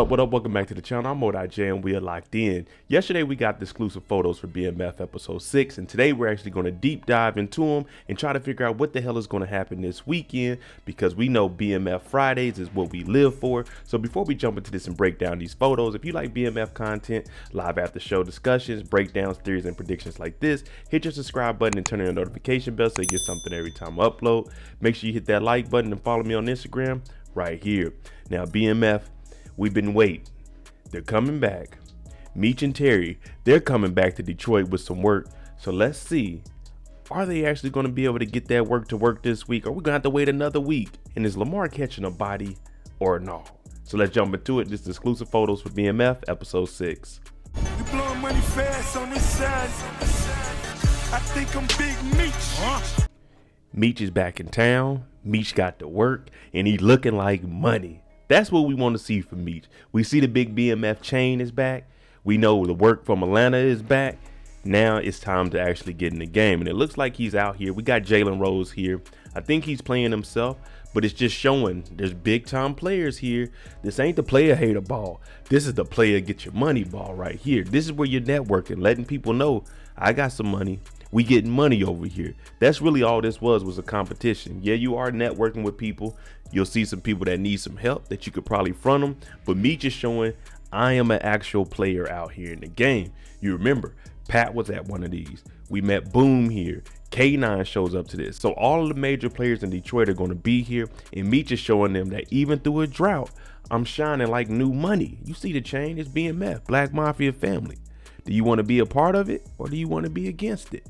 What up? Welcome back to the channel. I'm J and we are locked in. Yesterday we got the exclusive photos for BMF episode 6, and today we're actually going to deep dive into them and try to figure out what the hell is going to happen this weekend, because we know BMF Fridays is what we live for. So before we jump into this and break down these photos, if you like BMF content, live after show discussions, breakdowns, theories, and predictions like this, hit your subscribe button and turn on your notification bell so you get something every time I upload. Make sure you hit that like button and follow me on Instagram right here. Now BMF, we've been waiting. They're coming back. Meech and Terry, they're coming back to Detroit with some work. So let's see, are they actually going to be able to get that work to work this week? Or are we going to have to wait another week? And is Lamar catching a body or no? So let's jump into it. This is exclusive photos for BMF episode 6. You blowing money fast on this side. I think I'm Big Meech. Meech is back in town. Meech got to work and he's looking like money. That's what we want to see from Meech. We see the big BMF chain is back. We know the work from Atlanta is back. Now it's time to actually get in the game. And it looks like he's out here. We got Jalen Rose here. I think he's playing himself, but it's just showing there's big time players here. This ain't the player hater ball. This is the player get your money ball right here. This is where you're networking, letting people know I got some money. We getting money over here. That's really all this was a competition. Yeah, you are networking with people. You'll see some people that need some help that you could probably front them. But me just showing I am an actual player out here in the game. You remember, Pat was at one of these. We met Boom here. K9 shows up to this. So all of the major players in Detroit are going to be here. And me just showing them that even through a drought, I'm shining like new money. You see the chain? It's BMF, Black Mafia family. Do you want to be a part of it or do you want to be against it?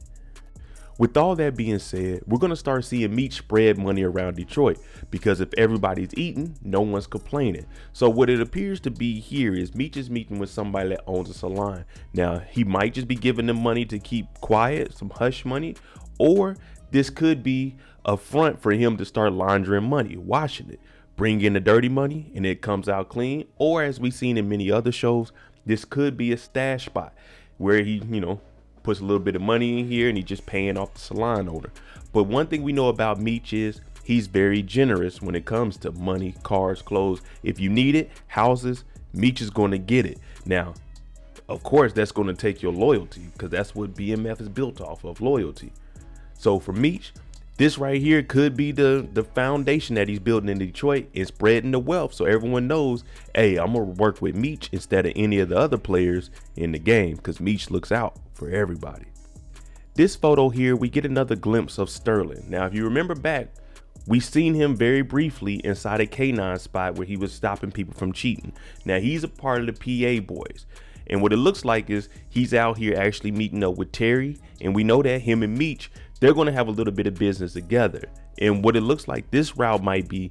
With all that being said, we're going to start seeing Meech spread money around Detroit, because if everybody's eating, no one's complaining. So what it appears to be here is Meech is meeting with somebody that owns a salon. Now, he might just be giving them money to keep quiet, some hush money, or this could be a front for him to start laundering money, washing it, bring in the dirty money and it comes out clean. Or as we've seen in many other shows, this could be a stash spot where he, puts a little bit of money in here and he's just paying off the salon owner. But one thing we know about Meech is he's very generous when it comes to money, cars, clothes. If you need it, houses, Meech is going to get it. Now, of course, that's going to take your loyalty, because that's what BMF is built off of, loyalty. So for Meech, this right here could be the foundation that he's building in Detroit and spreading the wealth, so everyone knows, hey, I'm going to work with Meech instead of any of the other players in the game, because Meech looks out for everybody. This photo here, we get another glimpse of Sterling. Now, if you remember back, we seen him very briefly inside a K9 spot where he was stopping people from cheating. Now, he's a part of the PA boys. And what it looks like is he's out here actually meeting up with Terry. And we know that him and Meech, they're going to have a little bit of business together. And what it looks like this route might be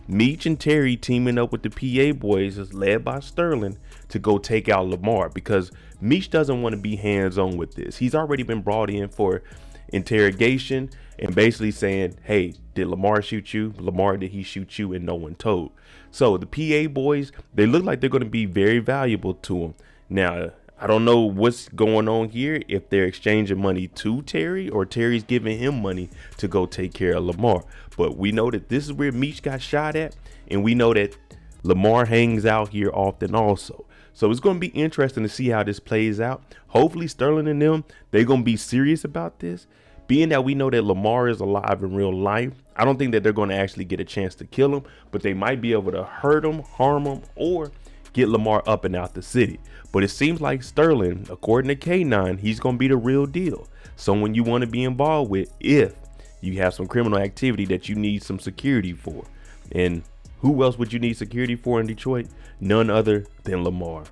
Meech and Terry teaming up with the PA boys, is led by Sterling, to go take out Lamar, because Meech doesn't want to be hands-on with this. He's already been brought in for interrogation and basically saying, hey, did Lamar shoot you? Lamar, did he shoot you? And no one told. So the PA boys, they look like they're going to be very valuable to him. Now, I don't know what's going on here, if they're exchanging money to Terry or Terry's giving him money to go take care of Lamar. But we know that this is where Meech got shot at, and we know that Lamar hangs out here often also. So it's going to be interesting to see how this plays out. Hopefully Sterling and them, they're going to be serious about this. Being that we know that Lamar is alive in real life, I don't think that they're going to actually get a chance to kill him, but they might be able to hurt him, harm him, or get Lamar up and out the city. But it seems like Sterling, according to K9, he's going to be the real deal. Someone you want to be involved with if you have some criminal activity that you need some security for. And who else would you need security for in Detroit? None other than Lamar.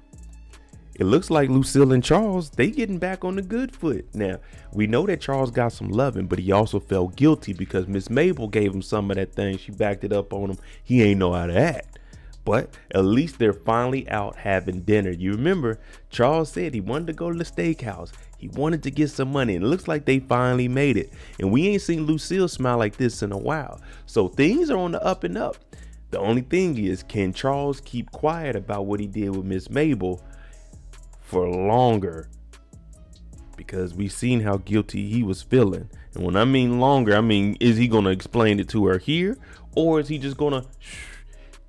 It looks like Lucille and Charles, they getting back on the good foot. Now, we know that Charles got some loving, but he also felt guilty because Miss Mabel gave him some of that thing. She backed it up on him. He ain't know how to act. But at least they're finally out having dinner. You remember, Charles said he wanted to go to the steakhouse. He wanted to get some money, and it looks like they finally made it. And we ain't seen Lucille smile like this in a while. So things are on the up and up. The only thing is, can Charles keep quiet about what he did with Miss Mabel for longer? Because we've seen how guilty he was feeling. And when I mean longer, I mean, is he going to explain it to her here? Or is he just going to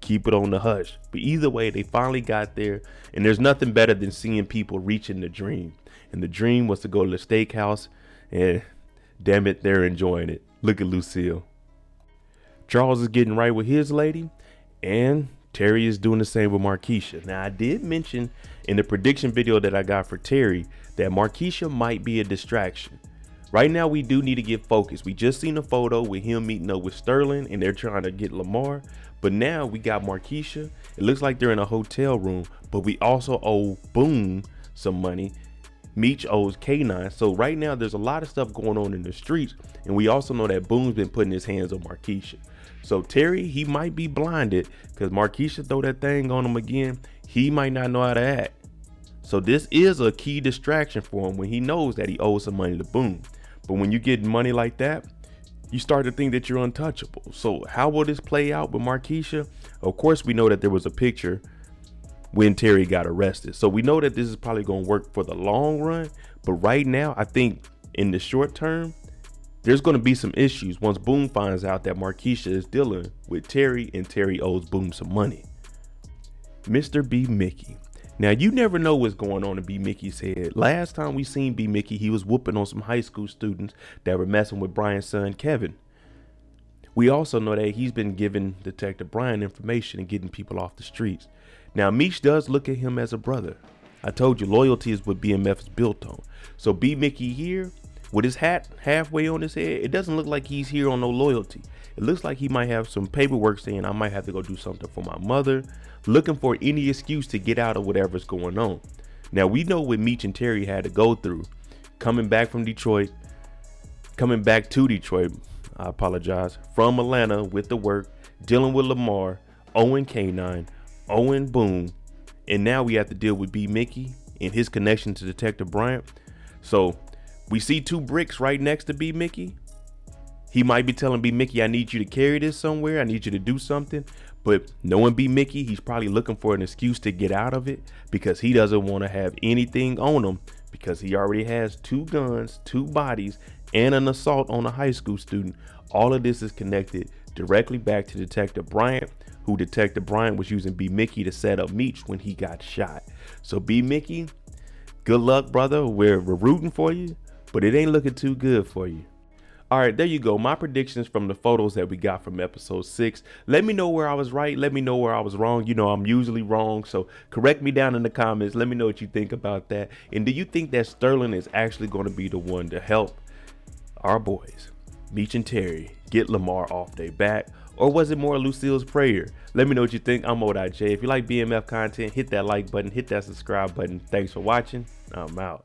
keep it on the hush. But either way, they finally got there, and there's nothing better than seeing people reaching the dream. And the dream was to go to the steakhouse, and damn it, they're enjoying it. Look at Lucille. Charles is getting right with his lady, and Terry is doing the same with Markeisha. Now, I did mention in the prediction video that I got for Terry that Markeisha might be a distraction. Right now, we do need to get focused. We just seen a photo with him meeting up with Sterling, and they're trying to get Lamar. But now we got Markeisha. It looks like they're in a hotel room, but we also owe Boom some money. Meech owes K9. So right now, there's a lot of stuff going on in the streets, and we also know that Boom's been putting his hands on Markeisha. So Terry, he might be blinded because Markeisha throw that thing on him again. He might not know how to act. So this is a key distraction for him when he knows that he owes some money to Boom. But when you get money like that, you start to think that you're untouchable. So how will this play out with Markeisha? Of course, we know that there was a picture when Terry got arrested. So we know that this is probably going to work for the long run. But right now, I think in the short term, there's going to be some issues once Boom finds out that Markeisha is dealing with Terry and Terry owes Boom some money. Mr. B. Mickey. Now, you never know what's going on in B. Mickey's head. Last time we seen B. Mickey, he was whooping on some high school students that were messing with Brian's son, Kevin. We also know that he's been giving Detective Brian information and getting people off the streets. Now, Meech does look at him as a brother. I told you, loyalty is what BMF is built on. So B. Mickey here, with his hat halfway on his head, it doesn't look like he's here on no loyalty. It looks like he might have some paperwork saying I might have to go do something for my mother, looking for any excuse to get out of whatever's going on. Now, we know what Meech and Terry had to go through coming back to Detroit, from Atlanta with the work, dealing with Lamar, owing K9, owing Boom, and now we have to deal with B. Mickey and his connection to Detective Bryant. So we see two bricks right next to B. Mickey. He might be telling B. Mickey, I need you to carry this somewhere. I need you to do something. But knowing B. Mickey, he's probably looking for an excuse to get out of it because he doesn't want to have anything on him because he already has 2 guns, 2 bodies, and an assault on a high school student. All of this is connected directly back to Detective Bryant, who Detective Bryant was using B. Mickey to set up Meech when he got shot. So B. Mickey, good luck, brother. We're rooting for you, but it ain't looking too good for you. All right, there you go. My predictions from the photos that we got from episode 6. Let me know where I was right. Let me know where I was wrong. You know, I'm usually wrong. So correct me down in the comments. Let me know what you think about that. And do you think that Sterling is actually going to be the one to help our boys, Meech and Terry, get Lamar off their back? Or was it more Lucille's prayer? Let me know what you think. I'm J. If you like BMF content, hit that like button, hit that subscribe button. Thanks for watching. I'm out.